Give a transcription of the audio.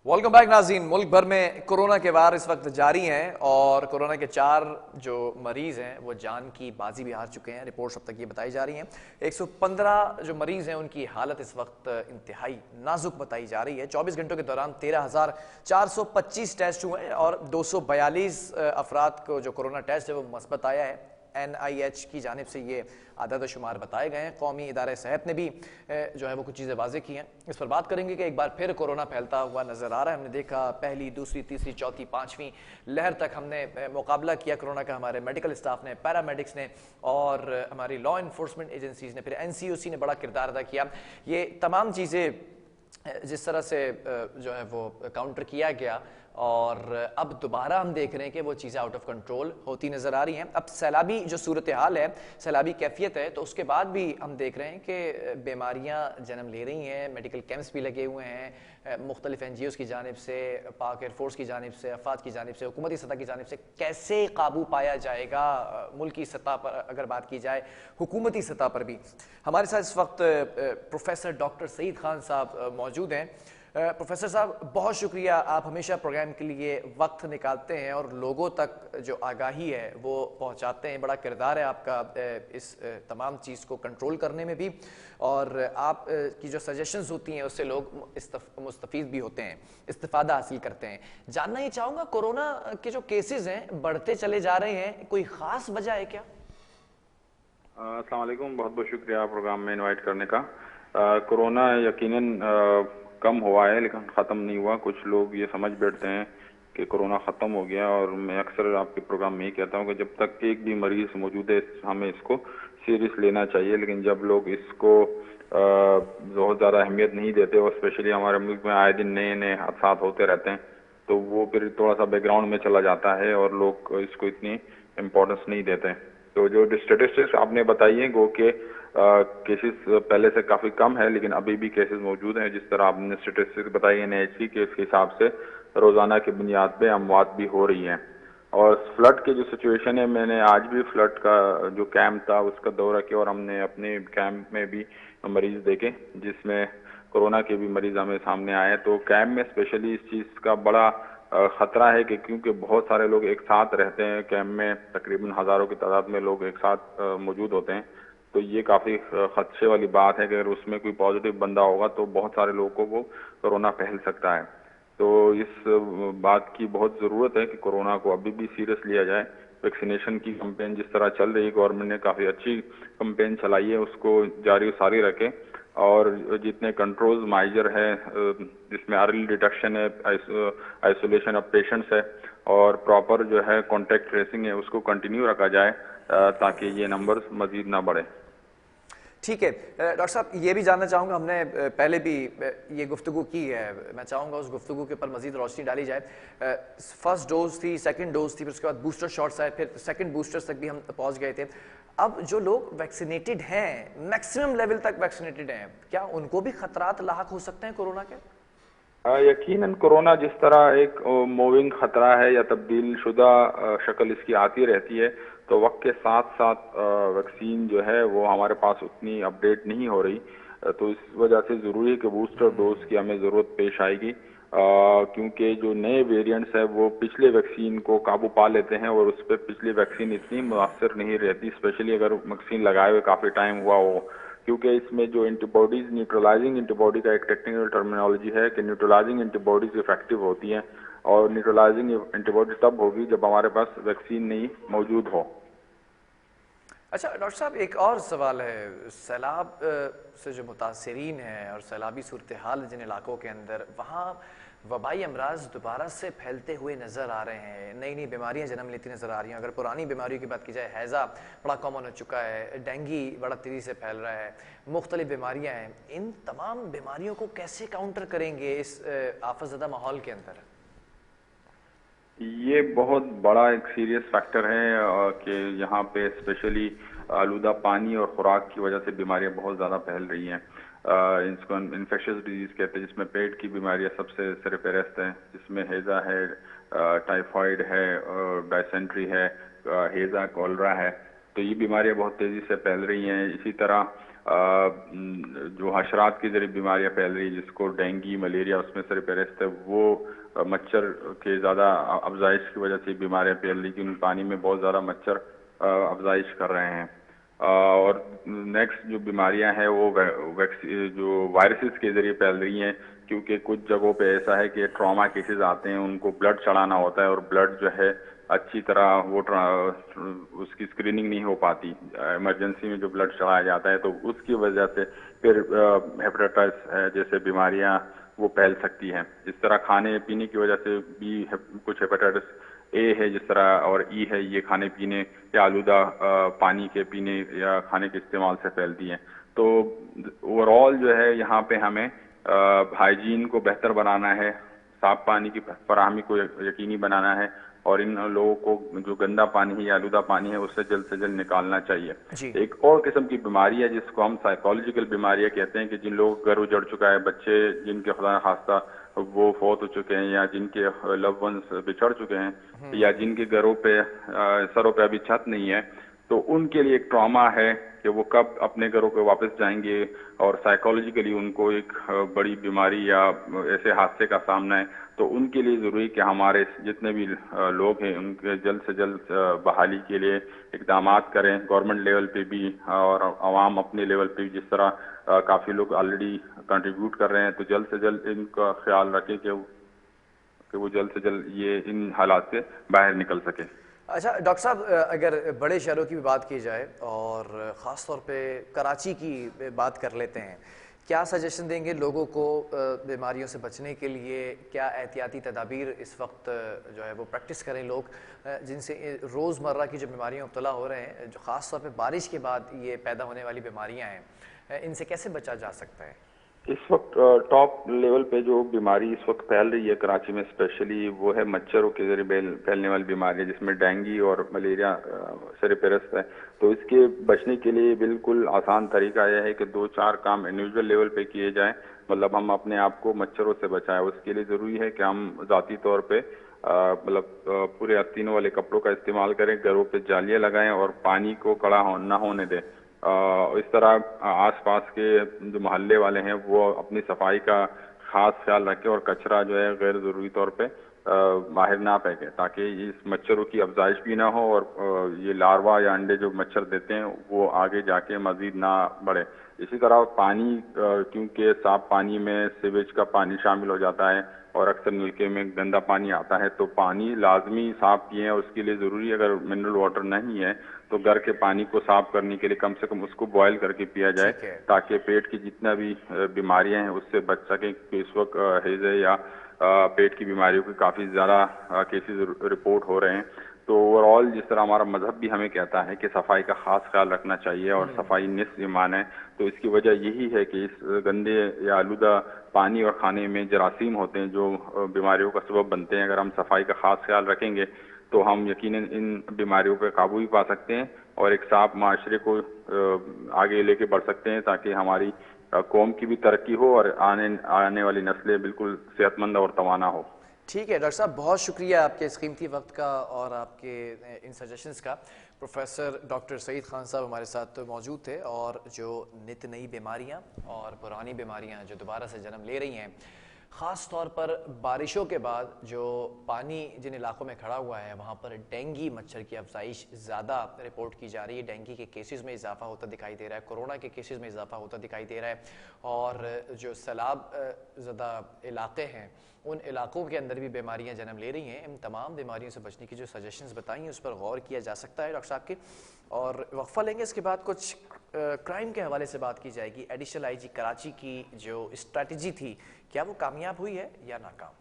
Welcome back नाज़रीन। मुल्क भर में कोरोना के वार इस वक्त जारी हैं और कोरोना के 4 जो मरीज़ हैं वो जान की बाजी भी हार चुके हैं। रिपोर्ट्स अब तक ये बताई जा रही हैं 115 जो मरीज़ हैं उनकी हालत इस वक्त इंतहाई नाजुक बताई जा रही है। 24 घंटों के दौरान 13,425 टेस्ट हुए हैं और 242 अफराद को जो कोरोना टेस्ट है वो मस्बत आया है। NIH की जानिब से ये आदाद शुमार बताए गए हैं। कौमी इदारे सेहत ने भी जो है वो कुछ चीज़ें वाज़ेह की हैं। इस पर बात करेंगे कि एक बार फिर कोरोना फैलता हुआ नज़र आ रहा है। हमने देखा पहली, दूसरी, तीसरी, चौथी, पाँचवीं लहर तक हमने मुकाबला किया कोरोना का। हमारे मेडिकल स्टाफ ने, पैरामेडिक्स ने और हमारी लॉ इन्फोर्समेंट एजेंसीज़ ने, फिर NCOC ने बड़ा किरदार अदा किया। ये तमाम चीज़ें जिस तरह से जो है वो काउंटर किया गया और अब दोबारा हम देख रहे हैं कि वो चीज़ें आउट ऑफ कंट्रोल होती नज़र आ रही हैं। अब सैलाबी जो सूरत हाल है, सैलाबी कैफियत है, तो उसके बाद भी हम देख रहे हैं कि बीमारियां जन्म ले रही हैं। मेडिकल कैंप्स भी लगे हुए हैं मुख्तलिफ NGOs की जानिब से, पाक एयरफोर्स की जानिब से, अफवाद की जानिब से, हुकूमती सतह की जानिब से। कैसे काबू पाया जाएगा मुल्की सतह पर अगर बात की जाए, हुकूमती सतह पर भी? हमारे साथ इस वक्त प्रोफेसर डॉक्टर सईद खान साहब मौजूद हैं। प्रोफेसर साहब, बहुत शुक्रिया, आप हमेशा प्रोग्राम के लिए वक्त निकालते हैं और लोगों तक जो आगाही है वो पहुंचाते हैं। बड़ा किरदार है आपका इस तमाम चीज़ को कंट्रोल करने में भी, और आप की जो सजेशंस होती हैं उससे लोग मुस्तफ़ीद भी होते हैं, इस्तिफ़ादा हासिल करते हैं। जानना ये चाहूँगा, कोरोना के जो केसेस हैं बढ़ते चले जा रहे हैं, कोई ख़ास वजह है क्या? अस्सलाम वालेकुम, बहुत बहुत शुक्रिया प्रोग्राम में इनवाइट करने का। कोरोना यकीनन कम हुआ है लेकिन ख़त्म नहीं हुआ। कुछ लोग ये समझ बैठते हैं कि कोरोना ख़त्म हो गया, और मैं अक्सर आपके प्रोग्राम में ही कहता हूँ कि जब तक एक भी मरीज़ मौजूद है हमें इसको सीरियस लेना चाहिए। लेकिन जब लोग इसको बहुत ज़्यादा अहमियत नहीं देते, और स्पेशली हमारे मुल्क में आए दिन नए नए हादसा होते रहते हैं, तो वो फिर थोड़ा सा बैकग्राउंड में चला जाता है और लोग इसको इतनी इम्पोर्टेंस नहीं देते। तो जो स्टेटिस्टिक्स आपने बताई हैं, गो के केसेस पहले से काफ़ी कम है, लेकिन अभी भी केसेस मौजूद हैं। जिस तरह आपने स्टेटिस्टिक्स बताई NIH की, के हिसाब से रोज़ाना की बुनियाद पे अमवात भी हो रही हैं। और फ्लड की जो सिचुएशन है, मैंने आज भी फ्लड का जो कैंप था उसका दौरा किया, और हमने अपने कैंप में भी मरीज़ देखे जिसमें कोरोना के भी मरीज़ हमें सामने आए। तो कैंप में स्पेशली इस चीज़ का बड़ा ख़तरा है कि क्योंकि बहुत सारे लोग एक साथ रहते हैं कैंप में, तकरीबन हज़ारों की तादाद में लोग एक साथ मौजूद होते हैं। तो ये काफ़ी खदशे वाली बात है कि अगर उसमें कोई पॉजिटिव बंदा होगा तो बहुत सारे लोगों को वो कोरोना फैल सकता है। तो इस बात की बहुत ज़रूरत है कि कोरोना को अभी भी सीरियस लिया जाए। वैक्सीनेशन की कैंपेन जिस तरह चल रही है, गवर्नमेंट ने काफ़ी अच्छी कैंपेन चलाई है, उसको जारी सारी रखें। और जितने कंट्रोल्स माइजर है जिसमें अर्ली डिटेक्शन है, आइसोलेशन ऑफ पेशेंट्स है, और प्रॉपर जो है कॉन्टैक्ट ट्रेसिंग है, उसको कंटिन्यू रखा जाए ताकि ये नंबर्स मजीद ना बढ़े। ठीक है डॉक्टर साहब, ये भी जानना चाहूँगा, हमने पहले भी ये गुफ्तगू की है, मैं चाहूँगा उस गुफ्तगू के ऊपर मजीद रोशनी डाली जाए। फर्स्ट डोज थी, सेकंड डोज थी, फिर उसके बाद बूस्टर शॉट्स आए, फिर सेकंड बूस्टर्स तक भी हम पहुँच गए थे। अब जो लोग वैक्सीनेटेड हैं, मैक्सिमम लेवल तक वैक्सीनेटेड हैं, क्या उनको भी खतरात लाहक हो सकते हैं कोरोना के? यकीनन कोरोना जिस तरह एक मूविंग खतरा है या तब्दील शुदा शक्ल इसकी आती रहती है, तो वक्त के साथ साथ वैक्सीन जो है वो हमारे पास उतनी अपडेट नहीं हो रही। तो इस वजह से ज़रूरी है कि बूस्टर डोज की हमें ज़रूरत पेश आएगी, क्योंकि जो नए वेरिएंट्स है वो पिछले वैक्सीन को काबू पा लेते हैं, और उस पर पिछली वैक्सीन इतनी मुअस्सर नहीं रहती, स्पेशली अगर वैक्सीन लगाए हुए काफ़ी टाइम हुआ हो। क्योंकि इसमें जो एंटीबॉडीज, न्यूट्रलाइजिंग एंटीबॉडी का एक टेक्निकल टर्मिनोलॉजी है कि न्यूट्रलाइजिंग एंटीबॉडीज इफेक्टिव होती हैं, और न्यूट्रलाइजिंग एंटीबॉडी तब होगी जब हमारे पास वैक्सीन नहीं मौजूद हो। अच्छा डॉक्टर साहब, एक और सवाल है, सैलाब से जो मुतासरीन हैं और सैलाबी सूरत हाल जिन इलाकों के अंदर, वहाँ वबाई अमराज दोबारा से फैलते हुए नज़र आ रहे हैं, नई नई बीमारियां जन्म लेती नज़र आ रही हैं। अगर पुरानी बीमारियों की बात की जाए, हैज़ा बड़ा कॉमन हो चुका है, डेंगू बड़ा तेज़ी से फैल रहा है, मुख्तलिफ बीमारियां हैं। इन तमाम बीमारियों को कैसे काउंटर करेंगे इस आफतज़दा माहौल के अंदर? ये बहुत बड़ा एक सीरियस फैक्टर है कि यहाँ पे स्पेशली आलूदा पानी और खुराक की वजह से बीमारियां बहुत ज़्यादा फैल रही हैं। इसको इन्फेक्शियस डिजीज़ कहते हैं, जिसमें पेट की बीमारियां सबसे सर फहरिस्त हैं, जिसमें हैज़ा है, टाइफाइड है, डायसेंट्री है, हैज़ा, कॉलरा है। तो ये बीमारियां बहुत तेज़ी से फैल रही हैं। इसी तरह جو حشرات کے ذریعے بیماریاں پھیل رہی جس کو ڈینگی ملیریا اس میں سرپرست ہے وہ مچھر کے زیادہ افزائش کی وجہ سے بیماریاں پھیل رہی کیونکہ پانی میں بہت زیادہ مچھر افزائش کر رہے ہیں. اور نیکسٹ جو بیماریاں ہیں وہ جو وائرسز کے ذریعے پھیل رہی ہیں کیونکہ کچھ جگہوں پہ ایسا ہے کہ ٹراما کیسز آتے ہیں ان کو بلڈ چڑھانا ہوتا ہے اور بلڈ جو ہے اچھی طرح وہ اس کی اسکریننگ نہیں ہو پاتی. ایمرجنسی میں جو بلڈ چڑھایا جاتا ہے تو اس کی وجہ سے پھر ہیپیٹائٹس جیسے بیماریاں وہ پھیل سکتی ہیں. اس طرح کھانے پینے کی وجہ سے بھی کچھ ہیپیٹائٹس اے ہے جس طرح اور ای ہے یہ کھانے پینے یا آلودہ پانی کے پینے یا کھانے کے استعمال سے پھیلتی ہیں. تو اوور آل جو ہے یہاں پہ ہمیں ہائیجین کو بہتر بنانا ہے, صاف پانی کی فراہمی کو یقینی بنانا ہے اور ان لوگوں کو جو گندا پانی ہے یا آلودہ پانی ہے اس سے جلد نکالنا چاہیے. جی. ایک اور قسم کی بیماری ہے جس کو ہم سائیکالوجیکل بیماریاں کہتے ہیں کہ جن لوگوں کا گھر اجڑ چکا ہے, بچے جن کے خدا نخواستہ وہ فوت ہو چکے ہیں یا جن کے لو ونس بچھڑ چکے ہیں یا جن کے گھروں پہ سروں پہ ابھی چھت نہیں ہے, تو ان کے لیے ایک ٹراما ہے کہ وہ کب اپنے گھروں پہ واپس جائیں گے اور سائیکالوجیکلی ان کو ایک بڑی بیماری یا ایسے حادثے کا سامنا ہے. تو ان کے لیے ضروری کہ ہمارے جتنے بھی لوگ ہیں ان کے جلد سے جلد بحالی کے لیے اقدامات کریں, گورنمنٹ لیول پہ بھی اور عوام اپنے لیول پہ بھی, جس طرح کافی لوگ آلریڈی کنٹریبیوٹ کر رہے ہیں, تو جلد سے جلد ان کا خیال رکھیں کہ وہ جلد سے جلد یہ ان حالات سے باہر نکل سکے. اچھا ڈاکٹر صاحب, اگر بڑے شہروں کی بھی بات کی جائے اور خاص طور پہ کراچی کی بات کر لیتے ہیں, کیا سجیشن دیں گے لوگوں کو بیماریوں سے بچنے کے لیے؟ کیا احتیاطی تدابیر اس وقت جو ہے وہ پریکٹس کریں لوگ جن سے روزمرہ کی جو بیماریاں مبتلا ہو رہے ہیں, جو خاص طور پہ بارش کے بعد یہ پیدا ہونے والی بیماریاں ہیں, ان سے کیسے بچا جا سکتا ہے؟ اس وقت ٹاپ لیول پہ جو بیماری اس وقت پھیل رہی ہے کراچی میں اسپیشلی وہ ہے مچھروں کے ذریعے پھیلنے والی بیماری جس میں ڈینگی اور ملیریا سرپرست ہے. تو اس کے بچنے کے لیے بالکل آسان طریقہ یہ ہے کہ 2-4 کام انڈیویجول لیول پہ کیے جائیں, مطلب ہم اپنے آپ کو مچھروں سے بچائیں. اس کے لیے ضروری ہے کہ ہم ذاتی طور پہ مطلب پورے آستینوں والے کپڑوں کا استعمال کریں, گھروں پہ جالیاں لگائیں اور پانی کو کڑا نہ ہونے دیں. اس طرح آس پاس کے جو محلے والے ہیں وہ اپنی صفائی کا خاص خیال رکھیں اور کچرا جو ہے غیر ضروری طور پہ باہر نہ پھینکیں تاکہ اس مچھروں کی افزائش بھی نہ ہو اور یہ لاروا یا انڈے جو مچھر دیتے ہیں وہ آگے جا کے مزید نہ بڑھے. اسی طرح پانی, کیونکہ صاف پانی میں سیویج کا پانی شامل ہو جاتا ہے اور اکثر نلکے میں گندا پانی آتا ہے, تو پانی لازمی صاف پئیں. اور اس کے لیے ضروری اگر منرل واٹر نہیں ہے تو گھر کے پانی کو صاف کرنے کے لیے کم سے کم اس کو بوائل کر کے پیا جائے تاکہ پیٹ کی جتنا بھی بیماریاں ہیں اس سے بچ سکیں. کہ اس وقت ہیضے یا پیٹ کی بیماریوں کے کافی زیادہ کیسز رپورٹ ہو رہے ہیں. تو اوور آل جس طرح ہمارا مذہب بھی ہمیں کہتا ہے کہ صفائی کا خاص خیال رکھنا چاہیے اور صفائی نصف ایمان ہے, تو اس کی وجہ یہی ہے کہ اس گندے یا آلودہ پانی اور کھانے میں جراثیم ہوتے ہیں جو بیماریوں کا سبب بنتے ہیں. اگر ہم صفائی کا خاص خیال رکھیں گے تو ہم یقیناً ان بیماریوں پہ قابو بھی پا سکتے ہیں اور ایک صاف معاشرے کو آگے لے کے بڑھ سکتے ہیں تاکہ ہماری قوم کی بھی ترقی ہو اور آنے والی نسلیں بالکل صحت مند اور توانا ہو. ٹھیک ہے ڈاکٹر صاحب, بہت شکریہ آپ کے اس قیمتی وقت کا اور آپ کے ان سجیشنز کا. پروفیسر ڈاکٹر سعید خان صاحب ہمارے ساتھ موجود تھے اور جو نت نئی بیماریاں اور پرانی بیماریاں جو دوبارہ سے جنم لے رہی ہیں, خاص طور پر بارشوں کے بعد جو پانی جن علاقوں میں کھڑا ہوا ہے وہاں پر ڈینگی مچھر کی افزائش زیادہ رپورٹ کی جا رہی ہے. ڈینگی کے کیسز میں اضافہ ہوتا دکھائی دے رہا ہے, کورونا کے کیسز میں اضافہ ہوتا دکھائی دے رہا ہے, اور جو سیلاب زدہ علاقے ہیں ان علاقوں کے اندر بھی بیماریاں جنم لے رہی ہیں. ان تمام بیماریوں سے بچنے کی جو سجیشنز بتائی ہیں اس پر غور کیا جا سکتا ہے ڈاکٹر صاحب کے, اور وقفہ لیں گے. اس کے بعد کچھ کرائم کے حوالے سے بات کی جائے گی. ایڈیشنل آئی جی کراچی کی جو اسٹریٹجی تھی کیا وہ کامیاب ہوئی ہے یا ناکام؟